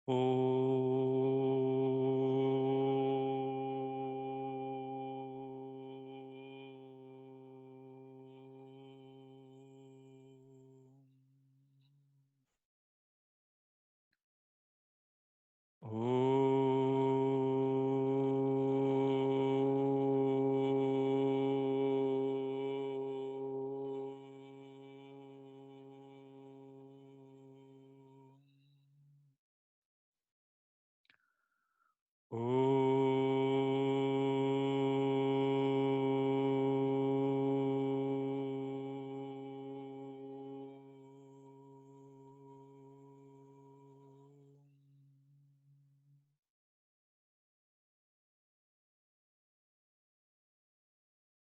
ओ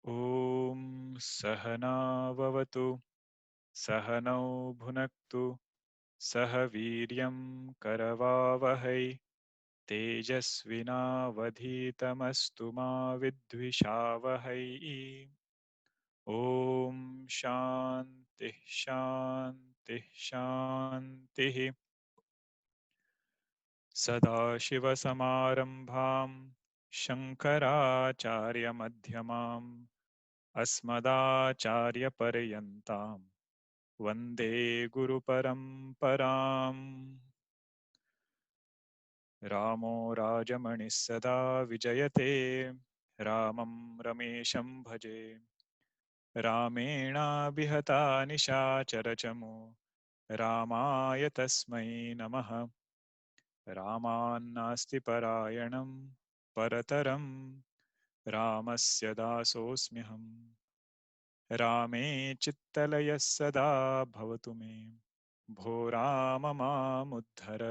ॐ सहनाववतु सहनौ भुनक्तु सह वीर्यं करवावहै तेजस्विनावधीतमस्तु मा विद्विषावहै। ॐ शान्तिः शान्तिः शान्तिः। सदाशिवसमारम्भां शङ्कराचार्यमध्यमाम् अस्मदाचार्यपर्यन्तां वन्दे गुरुपरम्पराम्। रामो राजमणिः सदा विजयते रामं रमेशं भजे। रामेणाभिहता निशाचरचमो रामाय तस्मै नमः। रामान्नास्ति परायणं परतरं रामस्य दासोऽस्म्यहम्। रामे चित्तलयः सदा भवतु मे भो राम मामुद्धर।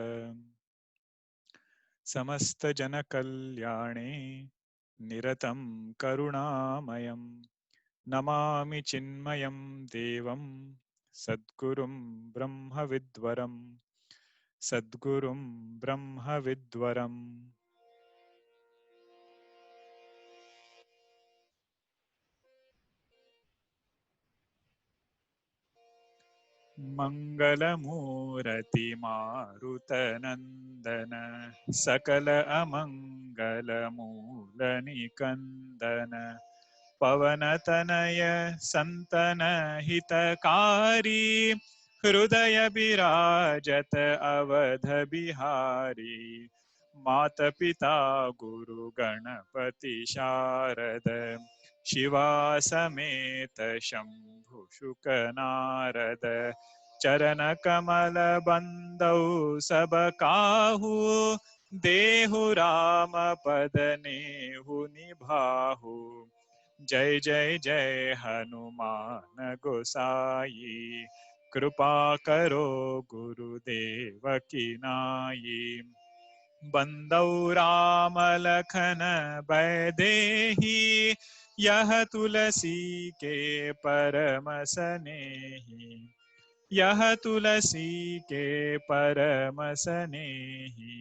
समस्तजनकल्याणे निरतं करुणामयं नमामि चिन्मयं देवं सद्गुरुं ब्रह्मविद्वरं सद्गुरुं ब्रह्मविद्वरम्। मंगलमूर्ति मारुतनंदन सकल अमंगल मूल निकंदन पवनतनय संतन हितकारी हृदय विराजत अवध बिहारी मात पिता गुरु गणपति शारद शिवा समेत शंभु शुक नारद चरण कमल बंदौ सब काहू देहु राम पद नेहु निभाहु। जय जय जय हनुमान गोसाई कृपा करो गुरुदेव की नाई। बंदौ राम लखन बैदेही यह तुलसी के परम सनेही यह तुलसी के परम सनेही।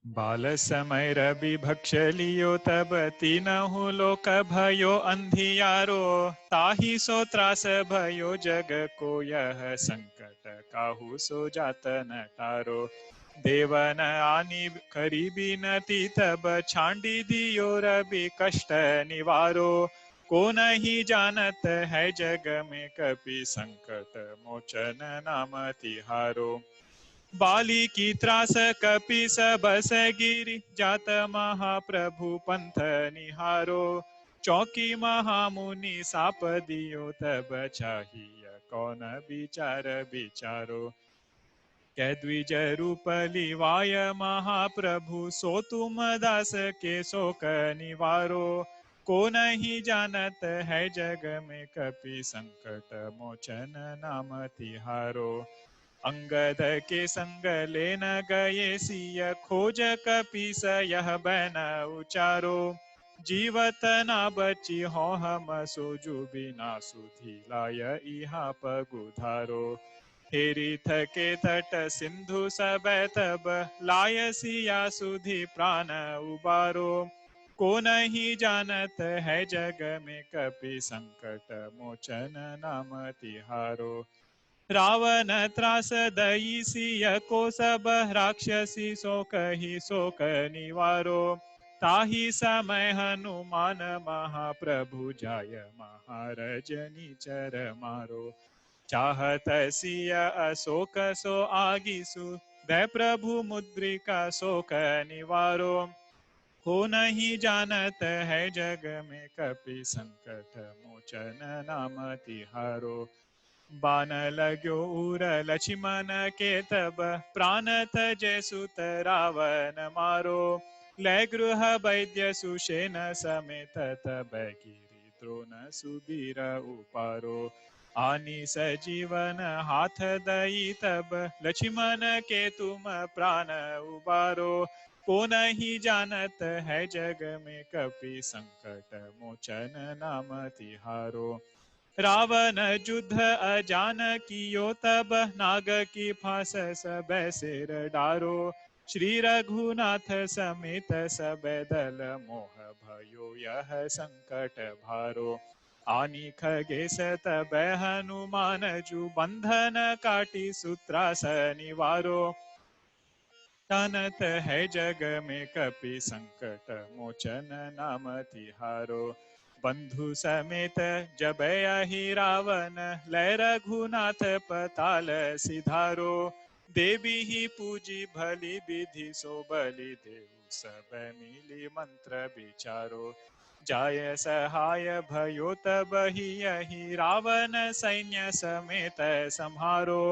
बाल समय रवि भक्ष लियो तब तीनहु लोक भयो अंधियारो ताहि सो त्रास भयो जग को यह संकट काहू सो जात न टारो। देवन आनी करी बिनती तब छांडी दियो रवि कष्ट निवारो। को नहीं जानत है जग में कपि संकट मोचन नाम तिहारो। बाली की त्रास कपि सबस गिरि जात महाप्रभु पंथ निहारो। चौकी महामुनि साप दियो तब चाहिए कौन विचार विचारो। कै द्विज रूप लिवाय महाप्रभु सो तुम दास के शोक निवारो। को नहीं जानत है जग में कपि संकट मोचन नाम तिहारो। अंगद के संग लेन गए सिय खोज कपीस यह बन उचारो। जीवत ना बची हो हम सोजू बिना सुधी लाय इहा पगुधारो हेरी थके तट सिंधु सब तब लाय सिया सुधी प्राण उबारो को नहीं जानत है जग में कपि संकट मोचन नाम तिहारो रावण त्रास दई सिय को सब राक्षसी सो कही शोक निवारो ताहि समय हनुमान महाप्रभु जाय महारजनी चर मारो चाहत सिय अशोक सो आगिसु दय प्रभु मुद्रिका शोक निवारो को नहीं जानत है जग में कपि संकट मोचन नाम तिहारो बान लाग्यो उर लक्ष्मण के तब प्राण तजे सुत रावण मारो लै गृह वैद्य सुषेण समेत तब गिरि द्रोण सुबीर उपारो आनी सजीवन हाथ दई तब लक्ष्मण के तुम प्राण उबारो को नहीं जानत है जग में कपि संकट मोचन नाम तिहारो रावण युद्ध अजान कियो तब नाग की फांस सब सिर डारो श्री रघुनाथ समेत सब दल मोह भयो यह संकट भारो आनी खगेश तब हनुमान जु बंधन काटी सूत्रास निवारो जानत है जग में कपि संकट मोचन नाम तिहारो बंधु समेत जब यही रावण लय रघुनाथ पताल सिधारो देवी ही पूजी भली विधि सो बलि देहु सब मिली मंत्र विचारो जाय सहाय भयो तब ही यही रावण सैन्य समेत सम्हारो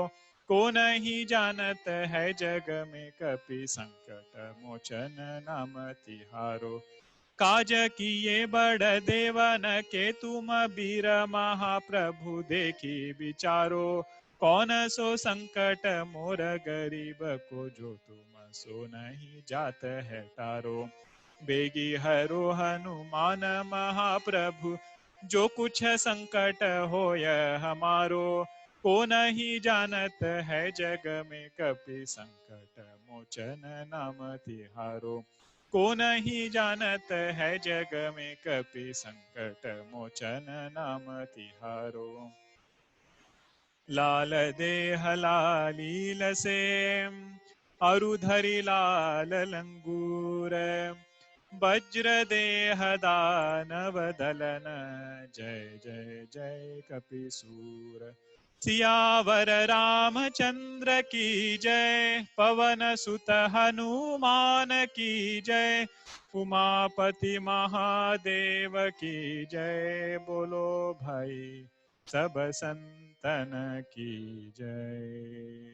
को नहीं जानत है जग में कपि संकट मोचन नाम तिहारो काज किए बड़ देवन के तुम बीर महाप्रभु देखी विचारो कौन सो संकट मोर गरीब को जो तुम सो नहीं जात है तारो बेगी हरो हनुमान महाप्रभु जो कुछ संकट होय हमारो को नहीं जानत है जग में कपि संकट मोचन नाम तिहारो को नहीं जानत है जग में कपि संकट मोचन नाम तिहारो लाल देह लालील से अरुधरि लाल लंगूर वज्र देह दानव दलन जय जय जय कपिसूर सियावर रामचंद्र की जय पवन सुत हनुमान की जय उमापति महादेव की जय बोलो भाई सब संतन की जय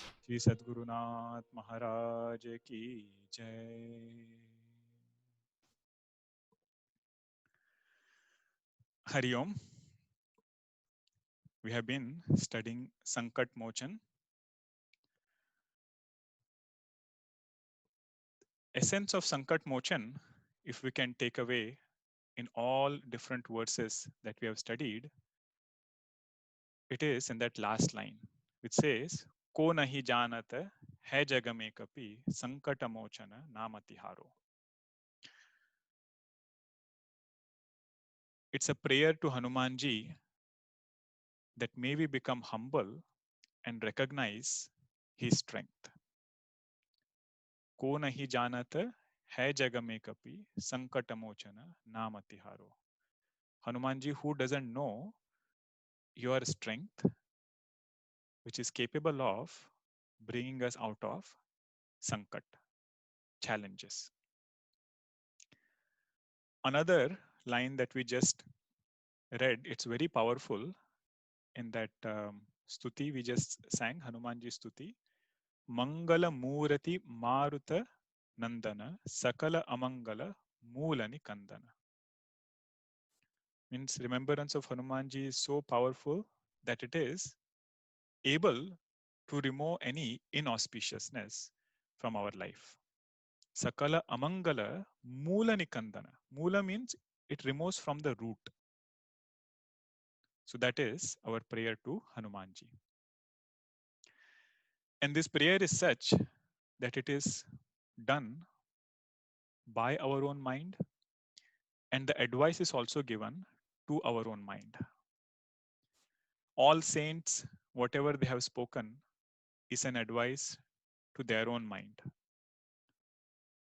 श्री सद्गुरुनाथ महाराज की जय Hari Om. We have been studying Sankat Mochan. Essence of Sankat Mochan, if we can take away in all different verses that we have studied, it is in that last line, which says, Ko nahi janat hai jagame kapi Sankata Mochana namatiharo. It's a prayer to Hanumanji that may we become humble and recognize his strength. Ko nahi janat hai jagame kapi Sankata Mochana namatiharo. Hanumanji, who doesn't know your strength, which is capable of bringing us out of sankat, challenges. Another line that we just read, it's very powerful in that stuti we just sang, Hanumanji stuti. Mangala Murati Maruta Nandana Sakala Amangala Moolani Kandana. Means remembrance of Hanumanji is so powerful that it is able to remove any inauspiciousness from our life. Sakala Amangala Mula Nikandana. Mula means it removes from the root. So that is our prayer to Hanumanji. And this prayer is such that it is done by our own mind, and the advice is also given to our own mind. All saints, whatever they have spoken, is an advice to their own mind.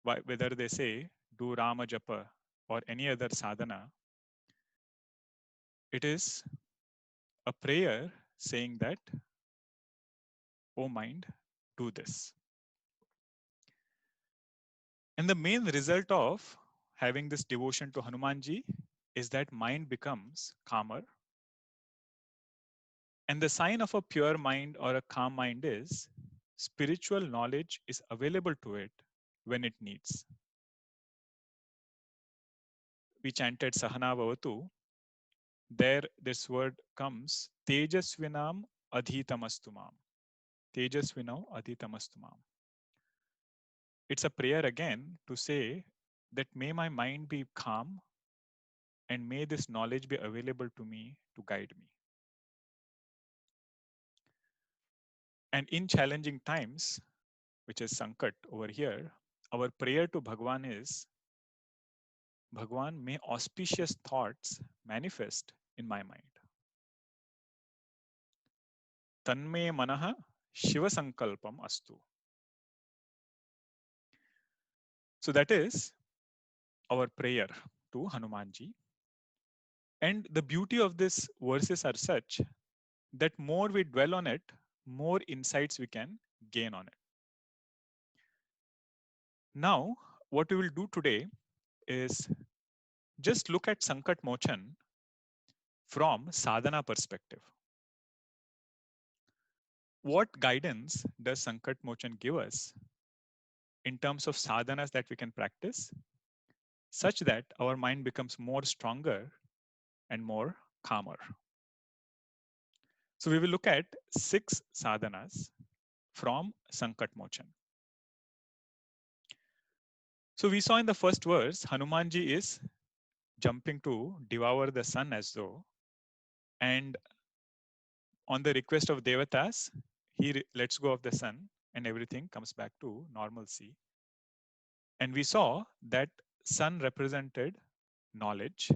Whether they say do Rama Japa or any other sadhana, it is a prayer saying that, oh mind, do this. And the main result of having this devotion to Hanumanji is that mind becomes calmer. And the sign of a pure mind or a calm mind is spiritual knowledge is available to it when it needs. We chanted Sahana Bhavatu. There, this word comes Tejasvinam Adhitamastumam. Tejasvinam Adhitamastumam. It's a prayer again to say that may my mind be calm and may this knowledge be available to me to guide me. And in challenging times, which is Sankat over here, our prayer to Bhagwan is, Bhagwan, may auspicious thoughts manifest in my mind. Tanme manaha Shiva Sankalpam astu. So that is our prayer to Hanumanji. And the beauty of these verses are such that more we dwell on it, more insights we can gain on it. Now, what we will do today is just look at Sankat Mochan from sadhana perspective. What guidance does Sankat Mochan give us in terms of sadhanas that we can practice such that our mind becomes more stronger and more calmer? So we will look at 6 sadhanas from Sankat Mochan. So we saw in the first verse, Hanumanji is jumping to devour the sun as though, and on the request of Devatas, he lets go of the sun and everything comes back to normalcy. And we saw that sun represented knowledge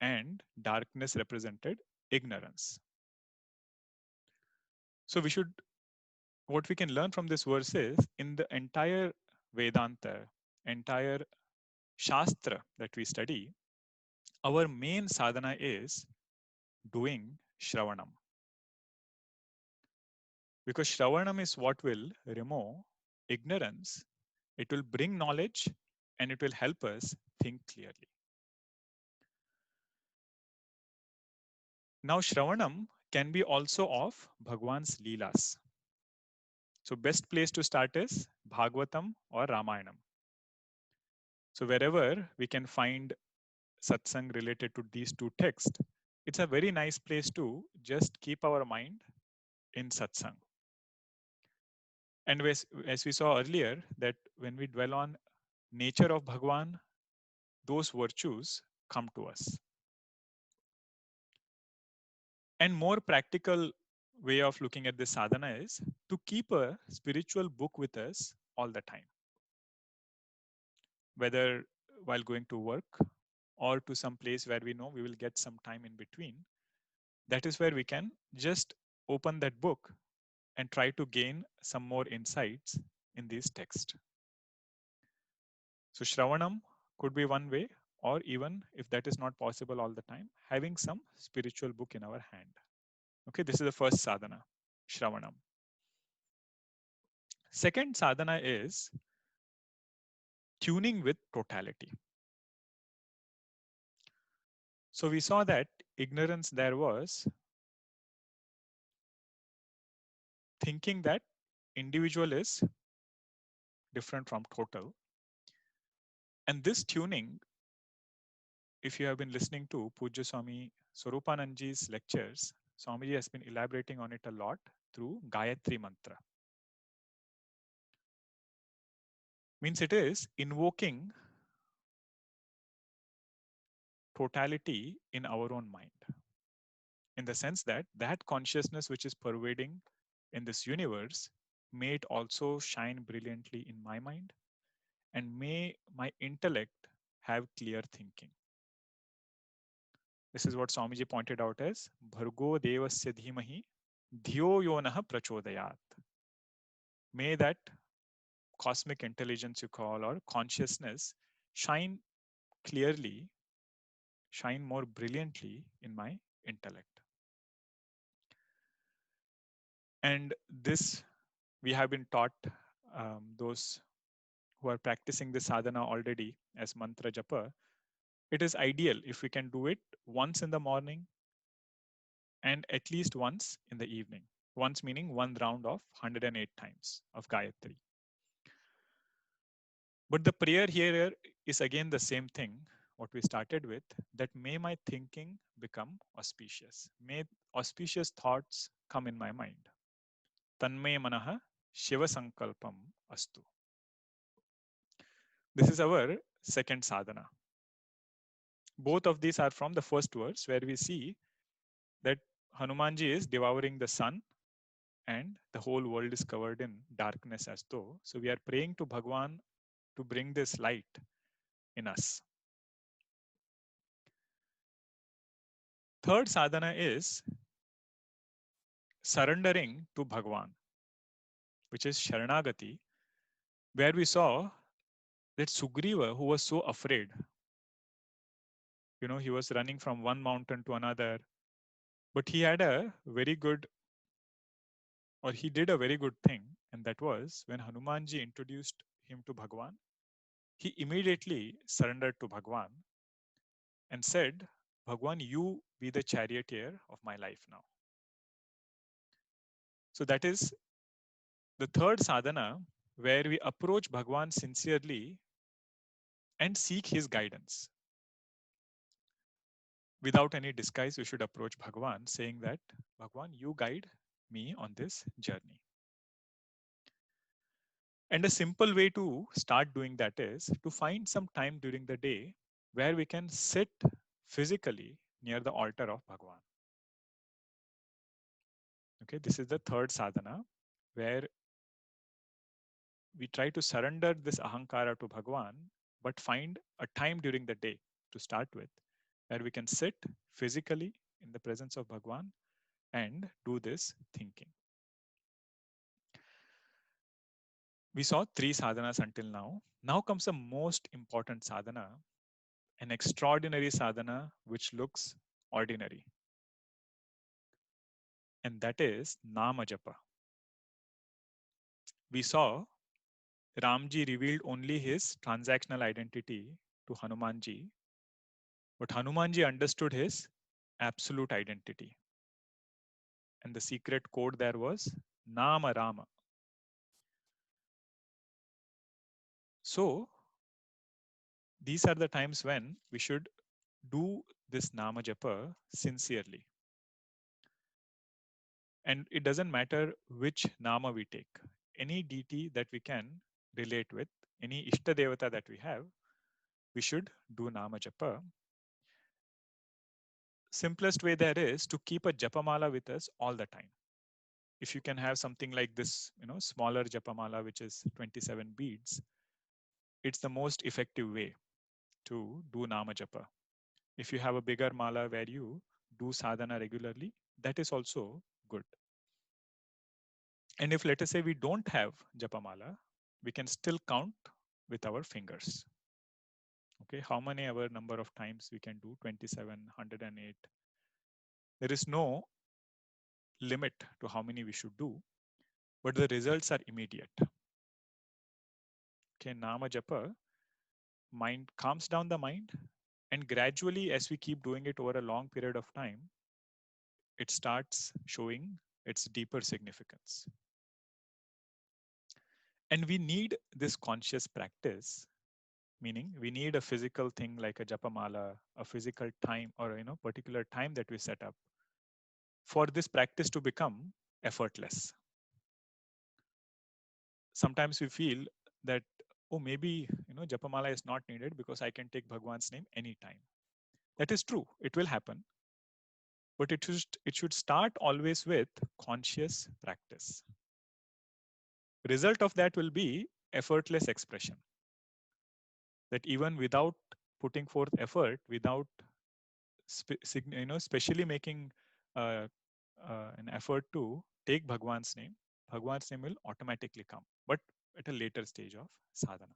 and darkness represented ignorance. So what we can learn from this verse is in the entire Vedanta, entire Shastra that we study, our main sadhana is doing Shravanam. Because Shravanam is what will remove ignorance, it will bring knowledge, and it will help us think clearly. Now, Shravanam can be also of Bhagwan's Leelas. So, best place to start is Bhagavatam or Ramayanam. So, wherever we can find satsang related to these two texts, it's a very nice place to just keep our mind in satsang. And as we saw earlier, that when we dwell on nature of Bhagwan, those virtues come to us. And more practical way of looking at this sadhana is to keep a spiritual book with us all the time, whether while going to work or to some place where we know we will get some time in between. That is where we can just open that book and try to gain some more insights in these texts. So Shravanam could be one way, or even if that is not possible all the time, having some spiritual book in our hand. Okay, this is the first sadhana, Shravanam. Second sadhana is tuning with totality. So we saw that ignorance there was thinking that individual is different from total. And this tuning, if you have been listening to Pujya Swami Swarupananji's lectures, Swamiji has been elaborating on it a lot through Gayatri Mantra. Means it is invoking totality in our own mind, in the sense that that consciousness which is pervading in this universe, may it also shine brilliantly in my mind, and may my intellect have clear thinking. This is what Swamiji pointed out as Bhargo Devasya Dhimahi Dhyo Yonaha Prachodayat. May that cosmic intelligence you call, or consciousness, shine clearly, shine more brilliantly in my intellect. And this we have been taught, those who are practicing the sadhana already as mantra japa, it is ideal if we can do it once in the morning and at least once in the evening. Once meaning one round of 108 times of Gayatri. But the prayer here is again the same thing, what we started with, that may my thinking become auspicious. May auspicious thoughts come in my mind. Tanmay manaha Shiva Sankalpam astu. This is our second sadhana. Both of these are from the first verse, where we see that Hanumanji is devouring the sun and the whole world is covered in darkness as though. So we are praying to Bhagwan to bring this light in us. Third sadhana is surrendering to Bhagwan, which is Sharanagati, where we saw that Sugriva, who was so afraid, he was running from one mountain to another, but he had a very good, or he did a very good thing, and that was when Hanumanji introduced him to Bhagwan, he immediately surrendered to Bhagwan and said, Bhagwan, you be the charioteer of my life now. So that is the third sadhana, where we approach Bhagwan sincerely and seek his guidance. Without any disguise, we should approach Bhagwan saying that, Bhagwan, you guide me on this journey. And a simple way to start doing that is to find some time during the day where we can sit physically near the altar of Bhagwan. Okay, this is the third sadhana, where we try to surrender this ahankara to Bhagwan, but find a time during the day to start with, where we can sit physically in the presence of Bhagwan and do this thinking. We saw 3 sadhanas until now. Now comes the most important sadhana, an extraordinary sadhana which looks ordinary. And that is Nama Japa. We saw Ramji revealed only his transactional identity to Hanumanji, but Hanumanji understood his absolute identity. And the secret code there was Nama Rama. So these are the times when we should do this Nama Japa sincerely. And it doesn't matter which Nama we take. Any deity that we can relate with, any Ishta Devata that we have, we should do Nama Japa. Simplest way there is to keep a Japamala with us all the time. If you can have something like this, smaller Japamala, which is 27 beads, it's the most effective way to do Nama Japa. If you have a bigger mala where you do sadhana regularly, that is also good. And if, let us say, we don't have Japamala, we can still count with our fingers. Okay, how many our number of times we can do? 27, 108. There is no limit to how many we should do, but the results are immediate. Okay, Nama Japa, mind calms down the mind, and gradually, as we keep doing it over a long period of time, it starts showing its deeper significance. And we need this conscious practice, meaning we need a physical thing like a japamala, a physical time, or particular time that we set up for this practice to become effortless. Sometimes we feel that oh, maybe, Japamala is not needed because I can take Bhagwan's name anytime. That is true. It will happen. But it should start always with conscious practice. Result of that will be effortless expression. That even without putting forth effort, without specially making uh, an effort to take Bhagwan's name will automatically come, but at a later stage of sadhana.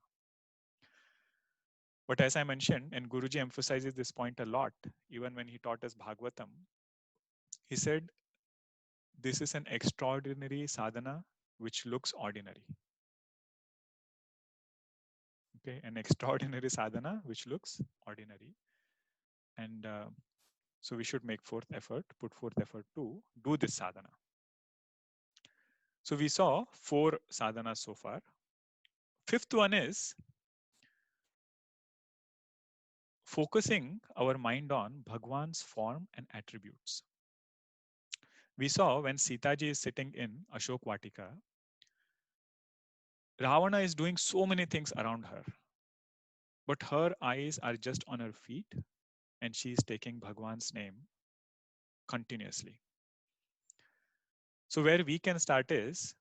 But as I mentioned, and Guruji emphasizes this point a lot, even when he taught us Bhagavatam, he said, this is an extraordinary sadhana which looks ordinary. Okay, an extraordinary sadhana which looks ordinary. And so we should put forth effort to do this sadhana. So we saw 4 sadhanas so far. Fifth one is focusing our mind on Bhagwan's form and attributes. We saw when Sitaji is sitting in Ashok Vatika, Ravana is doing so many things around her, but her eyes are just on her feet and she is taking Bhagwan's name continuously. So where we can start is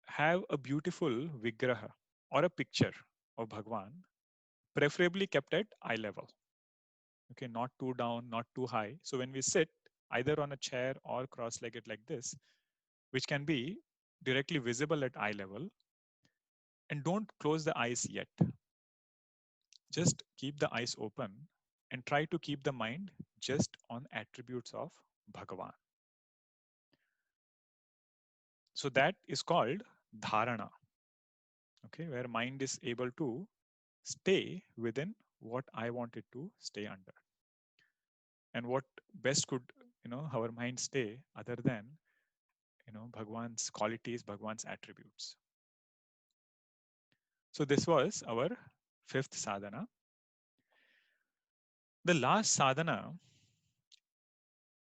have a beautiful vigraha or a picture of Bhagwan, preferably kept at eye level. Okay, not too down, not too high. So when we sit either on a chair or cross-legged like this, which can be directly visible at eye level, and don't close the eyes yet. Just keep the eyes open and try to keep the mind just on attributes of Bhagavan. So that is called dharana, okay, where mind is able to stay within what I want it to stay under. And what best could, our mind stay other than, Bhagwan's qualities, Bhagwan's attributes. So this was our 5th sadhana. The last sadhana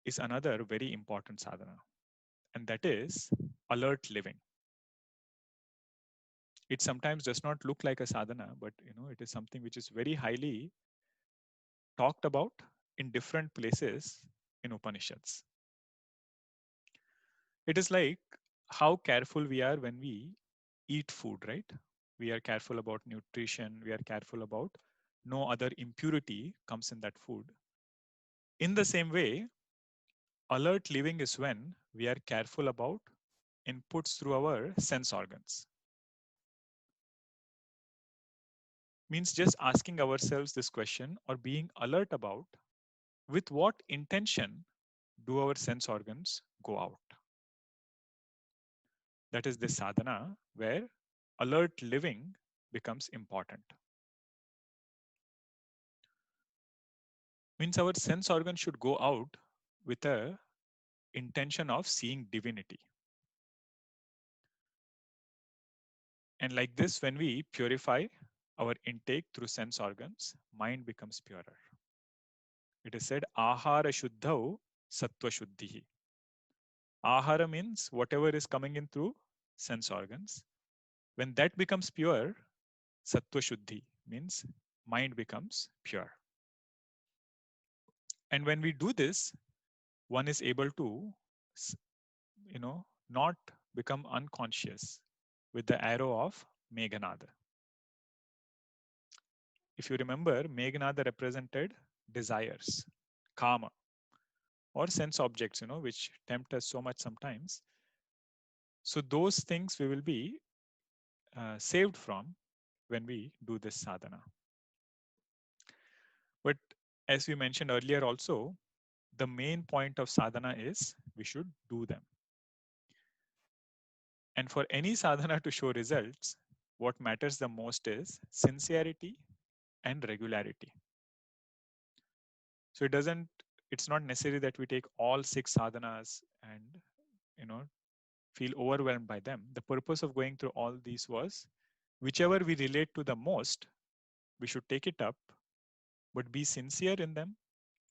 is another very important sadhana, and that is alert living. It sometimes does not look like a sadhana, but it is something which is very highly talked about in different places in Upanishads. It is like how careful we are when we eat food, right? We are careful about nutrition, we are careful about no other impurity comes in that food. In the same way, alert living is when we are careful about inputs through our sense organs. Means just asking ourselves this question or being alert about with what intention do our sense organs go out. That is the sadhana where alert living becomes important. Means our sense organ should go out with a intention of seeing divinity. And like this, when we purify our intake through sense organs, mind becomes purer. It is said, Ahara Shuddhau Sattva Shuddhihi. Ahara means whatever is coming in through sense organs. When that becomes pure, Sattva Shuddhi means mind becomes pure. And when we do this, one is able to, not become unconscious with the arrow of Meghanada. If you remember, Meghanada represented desires, kama, or sense objects, which tempt us so much sometimes. So those things we will be saved from when we do this sadhana. But as we mentioned earlier also, the main point of sadhana is we should do them. And for any sadhana to show results, what matters the most is sincerity and regularity. So it's not necessary that we take all 6 sadhanas and, feel overwhelmed by them. The purpose of going through all these was whichever we relate to the most, we should take it up, but be sincere in them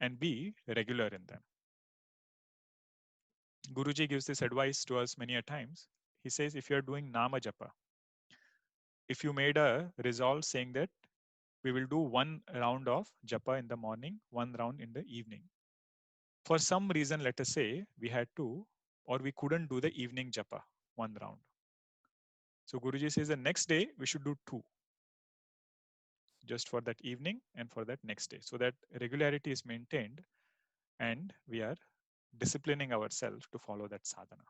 and be regular in them. Guruji gives this advice to us many a times. He says, if you're doing Nama Japa, if you made a resolve saying that we will do one round of japa in the morning, one round in the evening. For some reason, let us say we had to, or we couldn't do the evening japa, one round. So Guruji says the next day we should do two, just for that evening and for that next day, so that regularity is maintained and we are disciplining ourselves to follow that sadhana.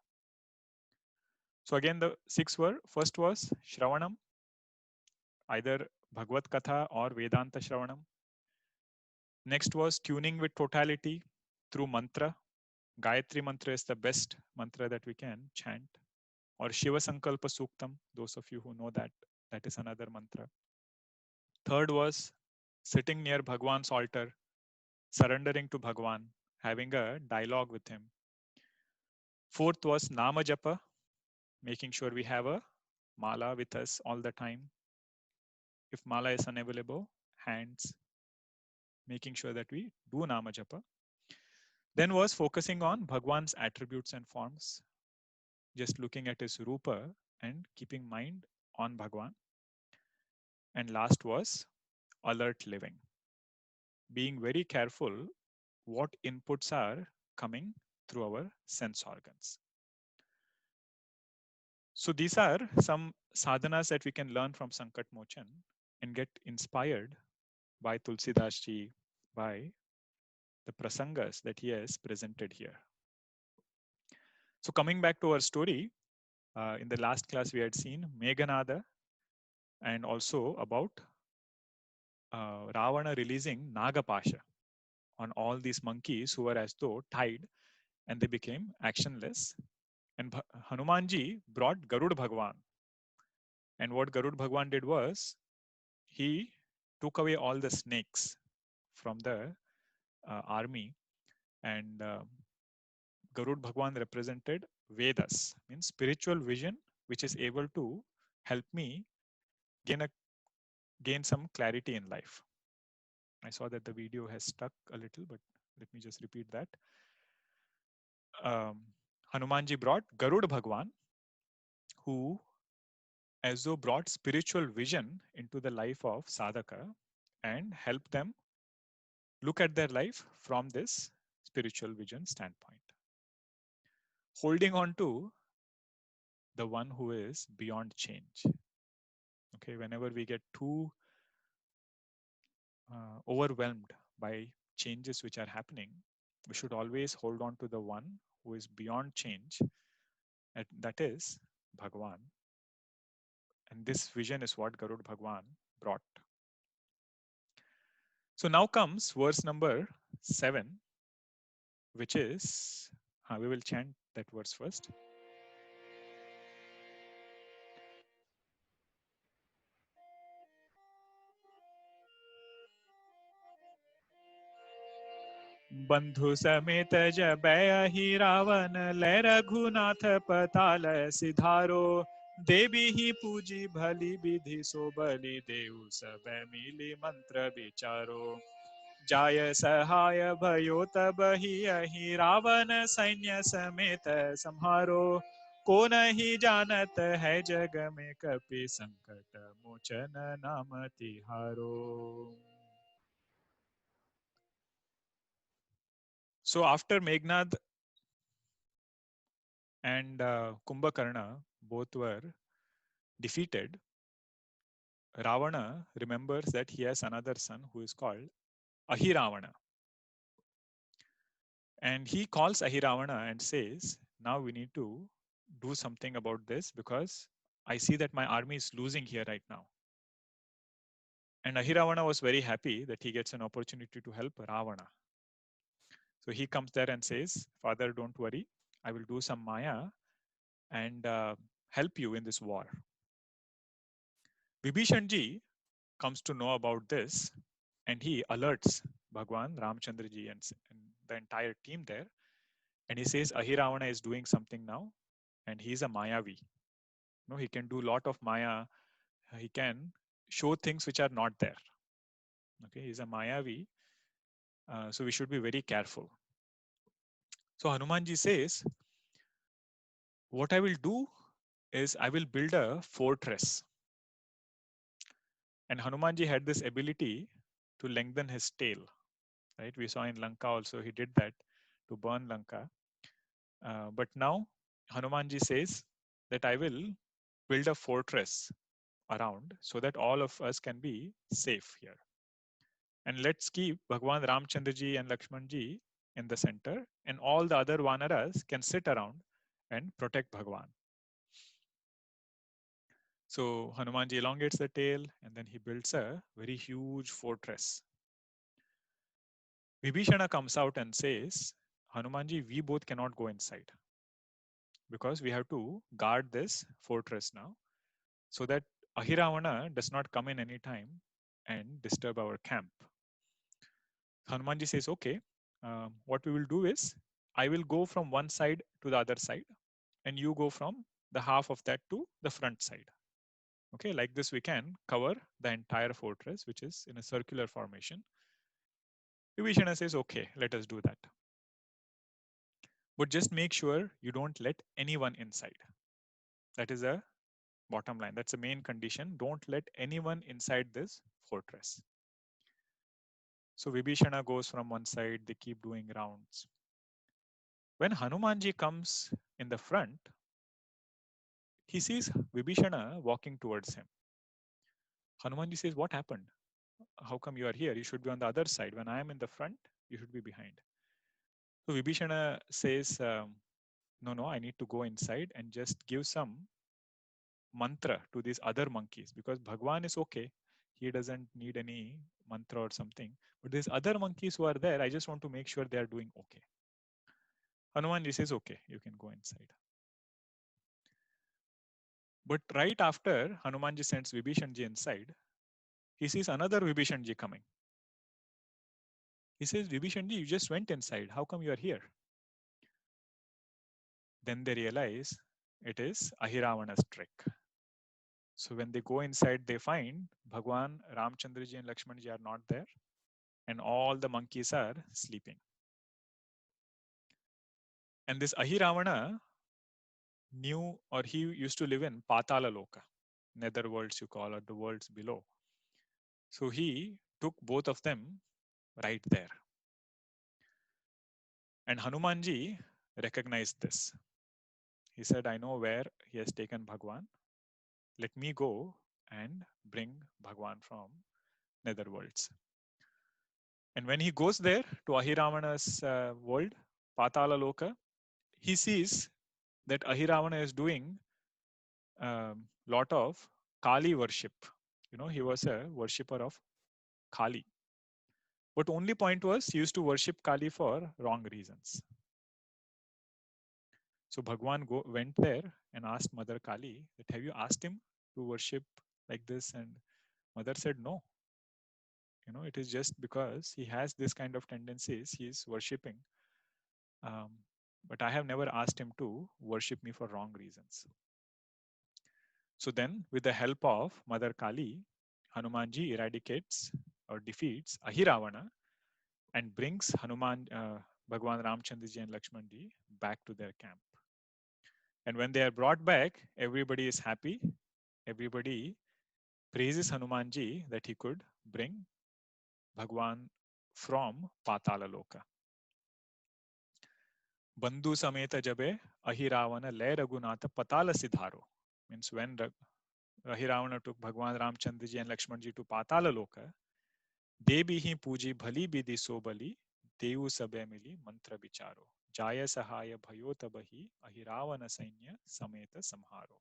So again, the six were, first was Shravanam, either Bhagavad Katha or Vedanta Shravanam. Next was tuning with totality through mantra. Gayatri mantra is the best mantra that we can chant. Or Shiva Sankalpa Suktam, those of you who know that, that is another mantra. Third was sitting near Bhagwan's altar, surrendering to Bhagwan, having a dialogue with him. Fourth was Nama Japa, making sure we have a mala with us all the time. If mala is unavailable, hands, making sure that we do Nama Japa. Then was focusing on Bhagwan's attributes and forms, just looking at his rupa and keeping mind on Bhagwan. And last was alert living, being very careful what inputs are coming through our sense organs. So these are some sadhanas that we can learn from Sankat Mochan and get inspired by Tulsidas ji, by the prasangas that he has presented here. So coming back to our story, in the last class we had seen Meghanada and also about Ravana releasing Nagapasha on all these monkeys who were as though tied and they became actionless. And Hanumanji brought Garud Bhagwan. And what Garud Bhagwan did was he took away all the snakes from the army, and Garud Bhagwan represented Vedas, means spiritual vision, which is able to help me gain a gain some clarity in life. I saw that the video has stuck a little, but let me just repeat that. Hanumanji brought Garud Bhagwan, who as though brought spiritual vision into the life of sadhaka and helped them look at their life from this spiritual vision standpoint. Holding on to the one who is beyond change. Okay, whenever we get too overwhelmed by changes which are happening, we should always hold on to the one who is beyond change, and that is Bhagwan. And this vision is what Garud Bhagwan brought. So now comes verse number 7, which is, we will chant that verse first. बंधु समेत जब ही रावण लै रघुनाथ पताल सिधारो देवी ही पूजी भली विधि सो बलि देउ सब मिली मंत्र विचारो जाय सहाय भयो तब ही अहि रावण सैन्य समेत संहारो को नहीं जानत है जग में कपि संकट मोचन नाम तिहारो. So after Meghnad and Kumbhakarna both were defeated, Ravana remembers that he has another son who is called Ahiravana. And he calls Ahiravana and says, now we need to do something about this because I see that my army is losing here right now. And Ahiravana was very happy that he gets an opportunity to help Ravana. So he comes there and says, Father, don't worry, I will do some Maya and help you in this war. Vibhishanji comes to know about this and he alerts Bhagwan Ramchandraji and the entire team there. And he says Ahiravana is doing something now and he's a Mayavi. No, he can do a lot of Maya. He can show things which are not there. Okay, he's a Mayavi. So we should be very careful. So Hanumanji says, what I will do is I will build a fortress And Hanumanji had this ability to lengthen his tail, right? We saw in Lanka also he did that to burn Lanka. But now Hanumanji says that I will build a fortress around so that all of us can be safe here. And let's keep Bhagwan Ramchandraji and Lakshmanji in the center, and all the other Vanaras can sit around and protect Bhagwan. So Hanumanji elongates the tail and then he builds a very huge fortress. Vibhishana comes out and says, Hanumanji, we both cannot go inside because we have to guard this fortress now so that Ahiravana does not come in any time and disturb our camp. Hanumanji says, okay, what we will do is I will go from one side to the other side and you go from the half of that to the front side. Okay, like this we can cover the entire fortress, which is in a circular formation. Vibhishana says, okay, let us do that. But just make sure you don't let anyone inside. That is a bottom line. That's the main condition. Don't let anyone inside this fortress. So Vibhishana goes from one side, they keep doing rounds. When Hanumanji comes in the front, he sees Vibhishana walking towards him. Hanumanji says, what happened? How come you are here? You should be on the other side. When I am in the front, you should be behind. So Vibhishana says, no, I need to go inside and just give some mantra to these other monkeys because Bhagwan is okay. He doesn't need any mantra or something. But these other monkeys who are there, I just want to make sure they are doing okay. Hanumanji says, okay, you can go inside. But right after Hanumanji sends Vibhishanji inside, he sees another Vibhishanji coming. He says, Vibhishanji, you just went inside. How come you are here? Then they realize it is Ahiravana's trick. So when they go inside, they find Bhagwan, Ramchandraji and Lakshmanji are not there and all the monkeys are sleeping. And this Ahiravana knew, or he used to live in Patala Loka, nether worlds you call, or the worlds below. So he took both of them right there. And Hanumanji recognized this. He said, I know where he has taken Bhagwan. Let me go and bring Bhagwan from nether worlds. And when he goes there to Ahiravana's world, Patala Loka, he sees that Ahiravana is doing a lot of Kali worship. You know, he was a worshipper of Kali. But only point was he used to worship Kali for wrong reasons. So Bhagwan went there and asked Mother Kali that have you asked him to worship like this? And Mother said no. You know, it is just because he has this kind of tendencies, he is worshipping. But I have never asked him to worship me for wrong reasons. So then, with the help of Mother Kali, Hanumanji eradicates or defeats Ahiravana and brings Bhagwan Ramchandraji and Lakshmanji back to their camp. And when they are brought back, everybody is happy. Everybody praises Hanumanji that he could bring Bhagwan from Patala Loka. Bandhu Sameta Jabe Ahiravana Le Raghunatha Patala Siddharo. Means when Ahiravana took Bhagwan Ramchandraji and Lakshmanji to Patala Loka, Debi hi puji bhali bidi sobali, Devu sabe mili mantra bicharo. Jaya sahaya bhayo tabahi Ahiravana sainya sameta samharo.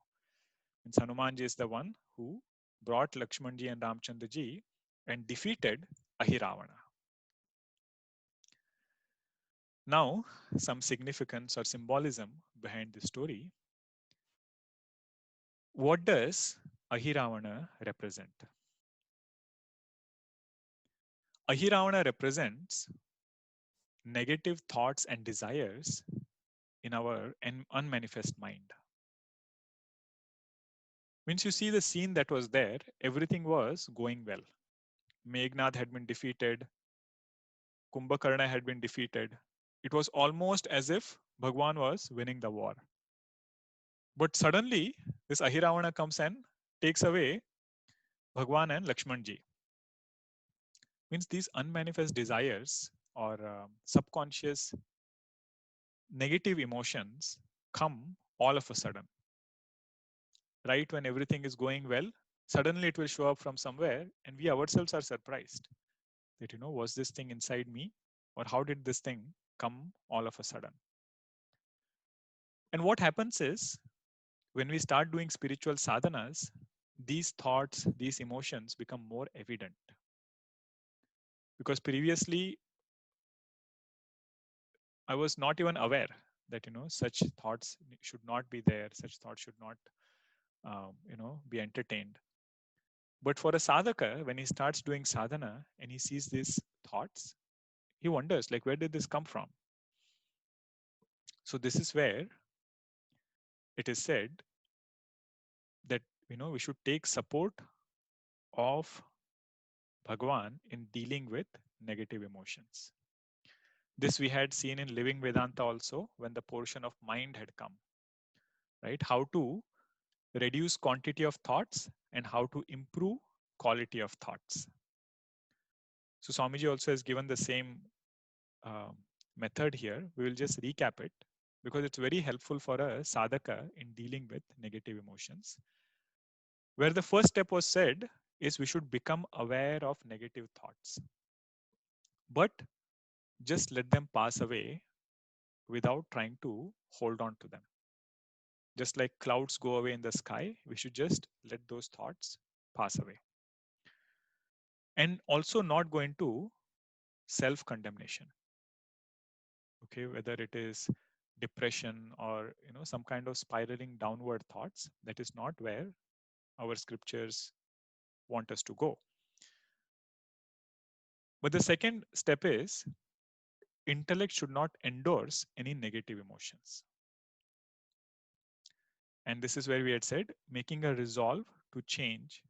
Means Hanumanji is the one who brought Lakshmanji and Ramchandraji and defeated Ahiravana. Now, some significance or symbolism behind this story. What does Ahiravana represent? Ahiravana represents negative thoughts and desires in our unmanifest mind. Means you see the scene that was there, everything was going well. Meghnad had been defeated, Kumbhakarna had been defeated. It was almost as if Bhagwan was winning the war. But suddenly, this Ahiravana comes and takes away Bhagwan and Lakshman ji. Means these unmanifest desires or subconscious negative emotions come all of a sudden. Right when everything is going well, suddenly it will show up from somewhere, and we ourselves are surprised that, was this thing inside me, or how did this thing come all of a sudden? And what happens is, when we start doing spiritual sadhanas, these thoughts, these emotions become more evident. Because previously, I was not even aware that, such thoughts should not be there, such thoughts should not, be entertained. But for a sadhaka, when he starts doing sadhana and he sees these thoughts, he wonders, like, where did this come from? So this is where it is said that, we should take support of Bhagwan in dealing with negative emotions. This we had seen in Living Vedanta also, when the portion of mind had come, right? How to reduce quantity of thoughts and how to improve quality of thoughts. So Swamiji also has given the same method here. We will just recap it because it's very helpful for a sadhaka in dealing with negative emotions. Where the first step was said is we should become aware of negative thoughts, but just let them pass away without trying to hold on to them. Just like clouds go away in the sky, we should just let those thoughts pass away. And also not go into self-condemnation. Okay, whether it is depression or some kind of spiraling downward thoughts, that is not where our scriptures want us to go. But the second step is intellect should not endorse any negative emotions. And this is where we had said making a resolve to change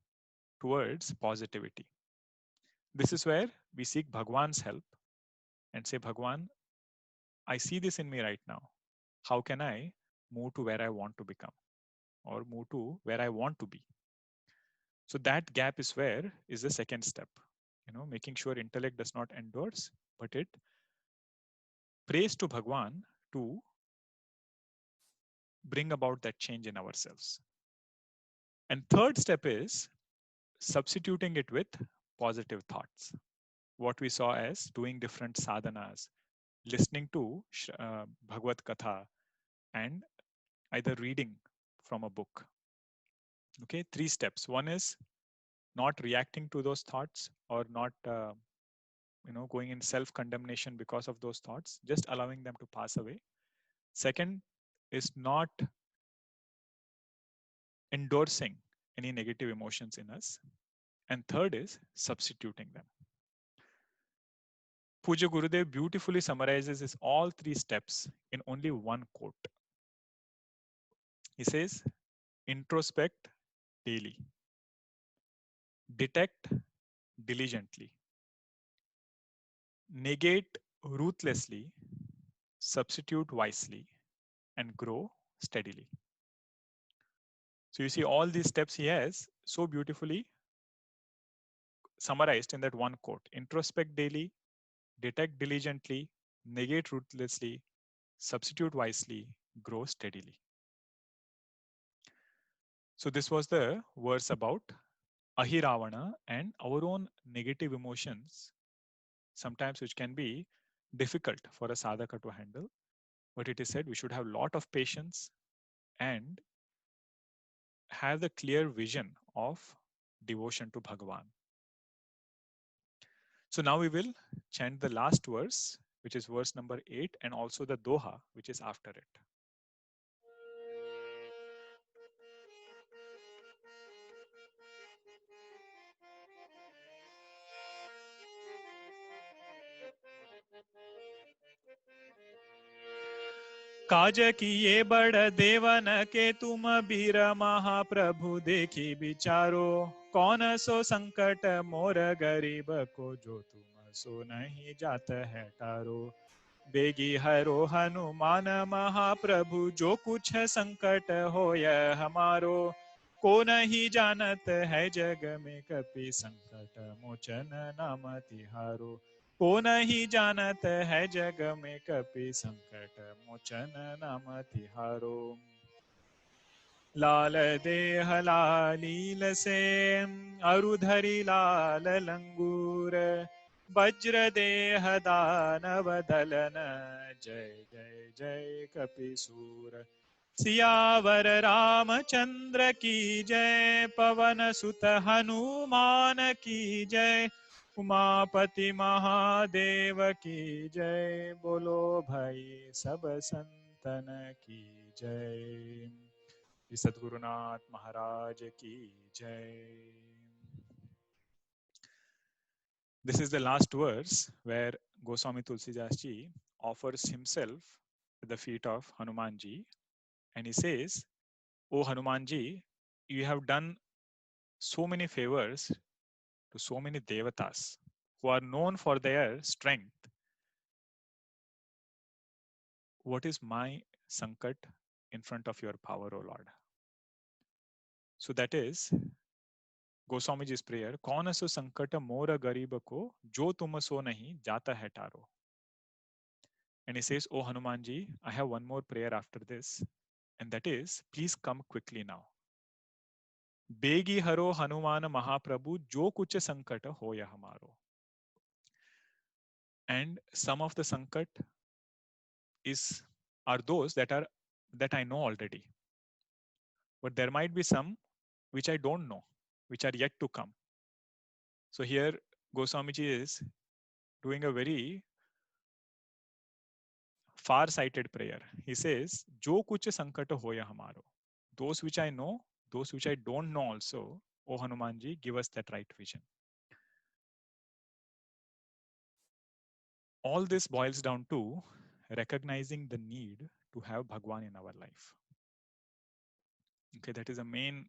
towards positivity. This is where we seek Bhagwan's help and say, Bhagwan, I see this in me right now. How can I move to where I want to become or move to where I want to be? So that gap is where is the second step, making sure intellect does not endorse, but it prays to Bhagwan to bring about that change in ourselves. And third step is substituting it with positive thoughts. What we saw as doing different sadhanas, listening to Bhagavad Katha, and either reading from a book. Okay, 3 steps. One is not reacting to those thoughts or not, going in self-condemnation because of those thoughts, just allowing them to pass away. Second is not endorsing any negative emotions in us. And third is substituting them. Puja Gurudev beautifully summarizes his all 3 steps in only one quote. He says, introspect daily, detect diligently, negate ruthlessly, substitute wisely, and grow steadily. So you see all these steps he has so beautifully summarized in that one quote. Introspect daily, detect diligently, negate ruthlessly, substitute wisely, grow steadily. So this was the verse about Ahiravana and our own negative emotions, sometimes which can be difficult for a sadhaka to handle. But it is said we should have a lot of patience and have the clear vision of devotion to Bhagavan. So now we will chant the last verse, which is verse number 8, and also the Doha, which is after it. काज किए बड़ देवन के तुम बीर महाप्रभु देखी विचारो, कौन सो संकट मोर गरीब को जो तुम सो नहीं जात है टारो। बेगी हरो हनुमान महाप्रभु जो कुछ संकट होय हमारो, को नहीं जानत है जग में कपि संकट मोचन नाम तिहारो। को नहीं जानत है जग में कपि संकट मोचन नाम तिहारो। लाल देह लालील से अरुधरी लाल लंगूर। वज्र देह दानव दलन जय जय जय कपिसूर। सियावर रामचंद्र की जय पवन सुत हनुमान की जय। उमापति महादेव की जय बोलो भाई सब संतन की जय। सद्गुरुनाथ महाराज की जय। This is the last verse where Goswami Tulsidas Ji offers himself at the feet of Hanumanji, and he says, "O Hanumanji, you have done so many favors to so many devatas who are known for their strength. What is my sankat in front of your power, O Lord?" So that is Goswami जी's prayer, कौन सो संकट मोर गरीब को जो तुम सो नहीं जाता है tarot. And he says, "Oh Hanumanji, I have one more prayer after this, and that is, please come quickly now. बेगी हरो हनुमान महाप्रभु जो कुछ संकट हो या हमारो." And some of the sankat are those that I know already, but there might be some which I don't know, which are yet to come. So here Goswamiji is doing a very far-sighted prayer. He says, "Jo kuch sankat hoya hamaro." Those which I know, those which I don't know also, O Hanumanji, give us that right vision. All this boils down to recognizing the need to have Bhagwan in our life. Okay, that is the main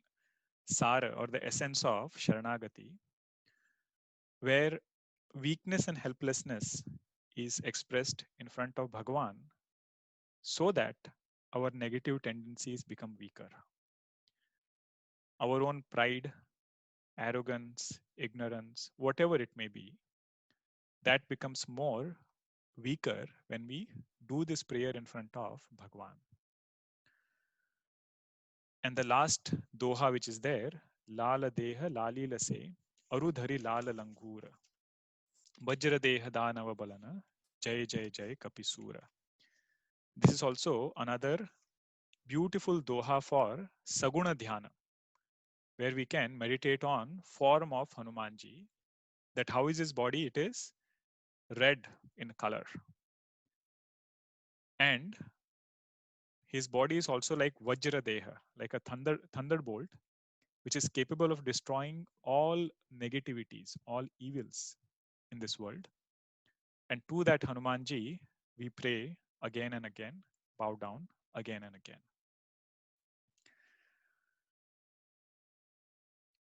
sara or the essence of Sharanagati, where weakness and helplessness is expressed in front of Bhagwan so that our negative tendencies become weaker. Our own pride, arrogance, ignorance, whatever it may be, that becomes more weaker when we do this prayer in front of Bhagwan. And the last doha which is there, Lala Deha Lali Lase Arudhari Lala Langura Vajra Deha Danava Balana Jai Jai Jai Kapisura. This is also another beautiful doha for Saguna Dhyana, where we can meditate on form of Hanumanji, that how is his body? It is red in color. And his body is also like Vajra Deha, like a thunderbolt, which is capable of destroying all negativities, all evils in this world. And to that Hanumanji, we pray again and again, bow down again and again.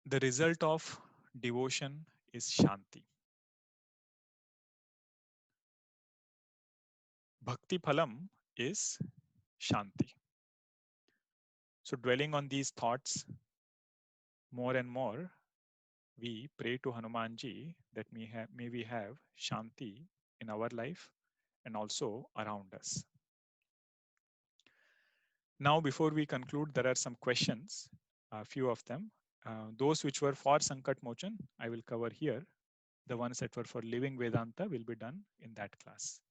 The result of devotion is Shanti. Bhakti Phalam is Shanti. So dwelling on these thoughts more and more, we pray to Hanumanji that may we have Shanti in our life and also around us. Now, before we conclude, there are some questions, a few of them. Those which were for Sankat Mochan, I will cover here. The ones that were for living Vedanta will be done in that class.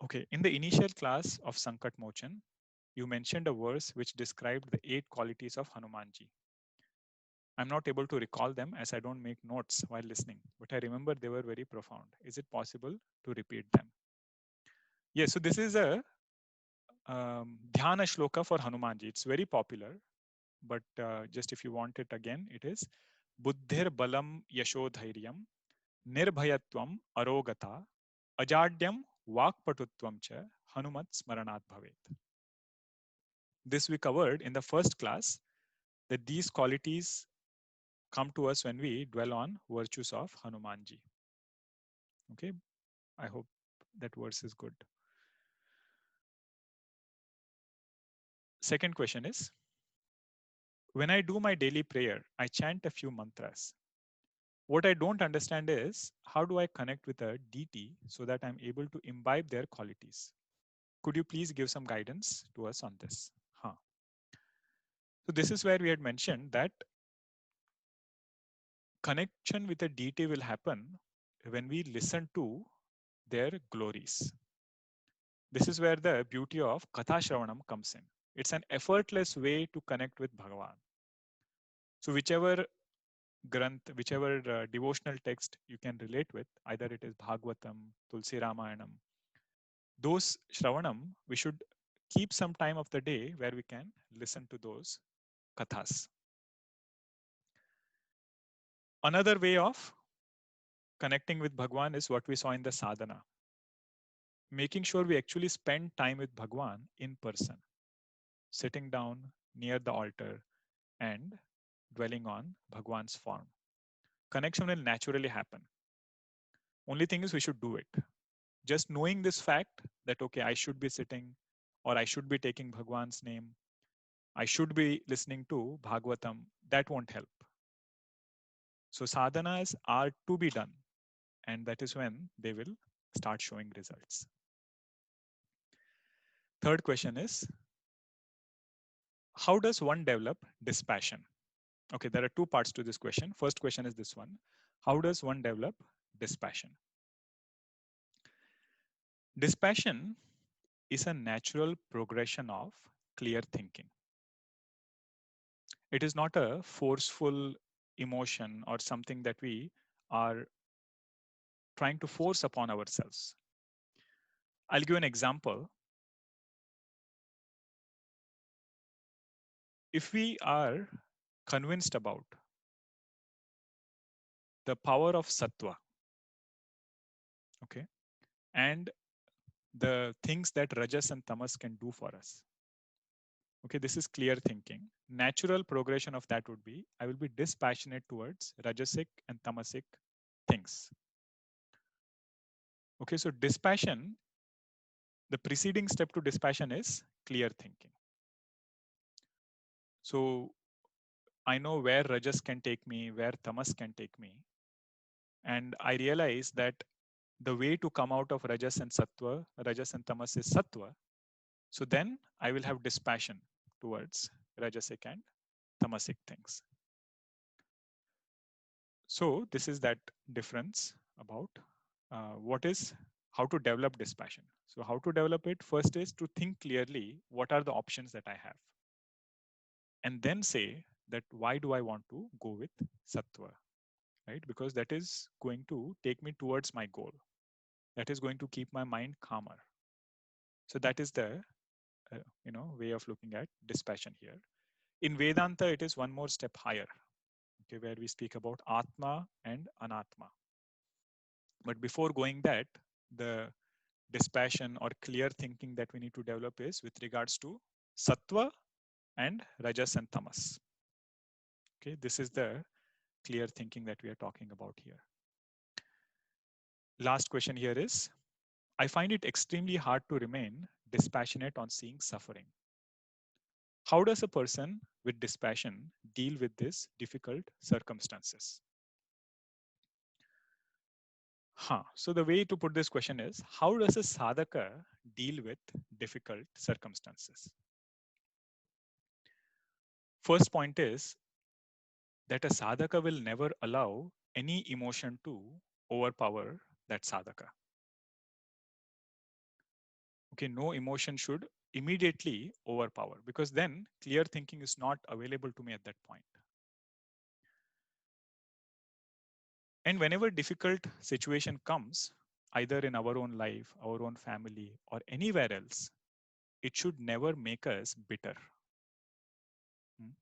Okay, in the initial class of Sankat Mochan, you mentioned a verse which described the 8 qualities of Hanumanji. I'm not able to recall them as I don't make notes while listening, but I remember they were very profound. Is it possible to repeat them? Yes, so this is a Dhyana Shloka for Hanumanji. It's very popular, but just if you want it again, it is Buddhir Balam Yashodhairyam Nirbhayatvam Arogata Ajadyam Vakpatutvam Cha Hanumat Smaranat Bhavet. This we covered in the first class, that these qualities come to us when we dwell on virtues of Hanumanji. Okay, I hope that verse is good. Second question is, when I do my daily prayer, I chant a few mantras. What I don't understand is, how do I connect with a deity so that I'm able to imbibe their qualities? Could you please give some guidance to us on this? Huh. So this is where we had mentioned that connection with a deity will happen when we listen to their glories. This is where the beauty of Katha Shravanam comes in. It's an effortless way to connect with Bhagavan. So whichever Granth, whichever devotional text you can relate with, either it is Bhagavatam, Tulsi Ramayanam, those Shravanam, we should keep some time of the day where we can listen to those kathas. Another way of connecting with Bhagwan is what we saw in the sadhana. Making sure we actually spend time with Bhagwan in person, sitting down near the altar and dwelling on Bhagwan's form. Connection will naturally happen. Only thing is we should do it. Just knowing this fact that, okay, I should be sitting or I should be taking Bhagwan's name, I should be listening to Bhagavatam, that won't help. So sadhanas are to be done, and that is when they will start showing results. Third question is, how does one develop dispassion? Okay, there are two parts to this question. First question is this one. How does one develop dispassion? Dispassion is a natural progression of clear thinking. It is not a forceful emotion or something that we are trying to force upon ourselves. I'll give an example. If we are convinced about the power of sattva, okay, and the things that rajas and tamas can do for us, okay, this is clear thinking. Natural progression of that would be, I will be dispassionate towards rajasic and tamasic things. Okay, so dispassion, the preceding step to dispassion is clear thinking. So I know where rajas can take me, where tamas can take me. And I realize that the way to come out of rajas and sattva, rajas and tamas is sattva. So then I will have dispassion towards rajasic and tamasic things. So this is that difference about what is how to develop dispassion. So how to develop it? First is to think clearly, what are the options that I have? And then say that why do I want to go with sattva, right? Because that is going to take me towards my goal. That is going to keep my mind calmer. So that is the way of looking at dispassion here. In Vedanta, it is one more step higher, okay, where we speak about Atma and Anatma. But before going that, the dispassion or clear thinking that we need to develop is with regards to Sattva and Rajas and Tamas. Okay, this is the clear thinking that we are talking about here. Last question here is, I find it extremely hard to remain dispassionate on seeing suffering. How does a person with dispassion deal with these difficult circumstances? So the way to put this question is, how does a sadhaka deal with difficult circumstances? First point is that a sadhaka will never allow any emotion to overpower that sadhaka. Okay, no emotion should immediately overpower, because then clear thinking is not available to me at that point. And whenever difficult situation comes, either in our own life, our own family, or anywhere else, it should never make us bitter.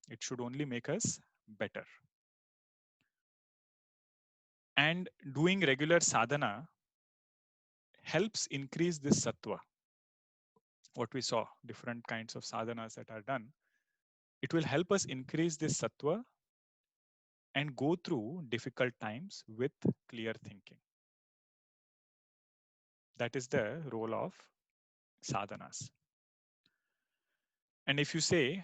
It should only make us better. And doing regular sadhana helps increase this sattva. What we saw, different kinds of sadhanas that are done, it will help us increase this sattva and go through difficult times with clear thinking. That is the role of sadhanas. And if you say,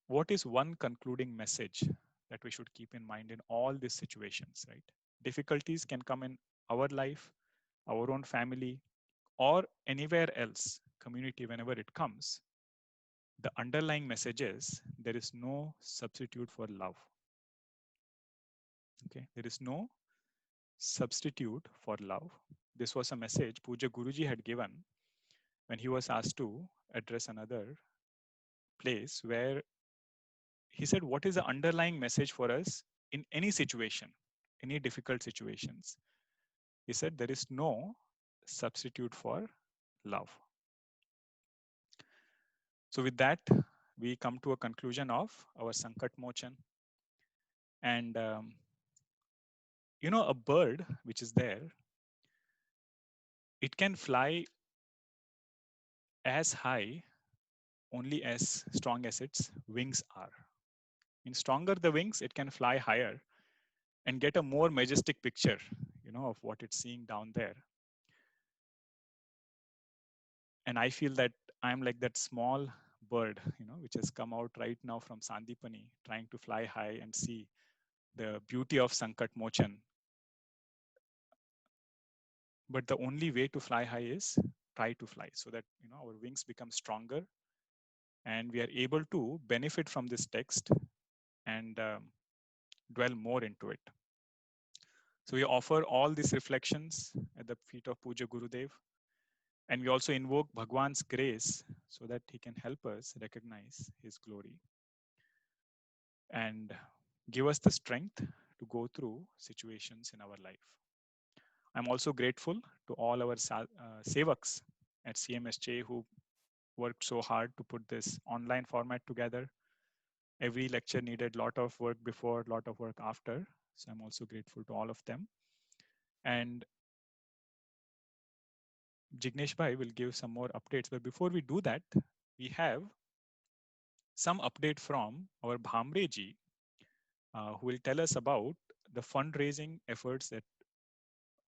what is one concluding message that we should keep in mind in all these situations, right? Difficulties can come in our life, our own family, or anywhere else, community, whenever it comes. The underlying message is there is no substitute for love. Okay, there is no substitute for love. This was a message Puja Guruji had given when he was asked to address another place where he said, what is the underlying message for us in any situation, any difficult situations? He said, there is no substitute for love. So, with that, we come to a conclusion of our Sankat Mochan. And, a bird which is there, it can fly as high only as strong as its wings are. In stronger the wings, it can fly higher and get a more majestic picture, of what it's seeing down there. And I feel that I'm like that small bird, which has come out right now from Sandipani, trying to fly high and see the beauty of Sankat Mochan. But the only way to fly high is try to fly, so that our wings become stronger and we are able to benefit from this text and dwell more into it. So we offer all these reflections at the feet of Puja Gurudev, and we also invoke Bhagwan's grace so that he can help us recognize his glory and give us the strength to go through situations in our life. I'm also grateful to all our sevaks at CMSJ who worked so hard to put this online format together. Every lecture needed a lot of work before, a lot of work after. So I'm also grateful to all of them. And Jignesh Bhai will give some more updates. But before we do that, we have some update from our Bhamre ji, who will tell us about the fundraising efforts that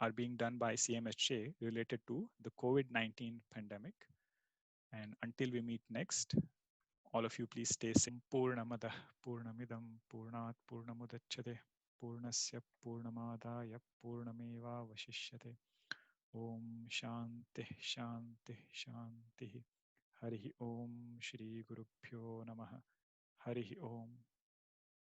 are being done by CMHJ related to the COVID-19 pandemic. And until we meet next, all of you please stay safe. Purnamada Purnamidam Purnat Purnamudachyate Purnasya Purnamadaya Purnameva Vashishyate. Om Shanti Shanti Shanti. Hari Om Shri Guru Pyo Namaha. Hari Om.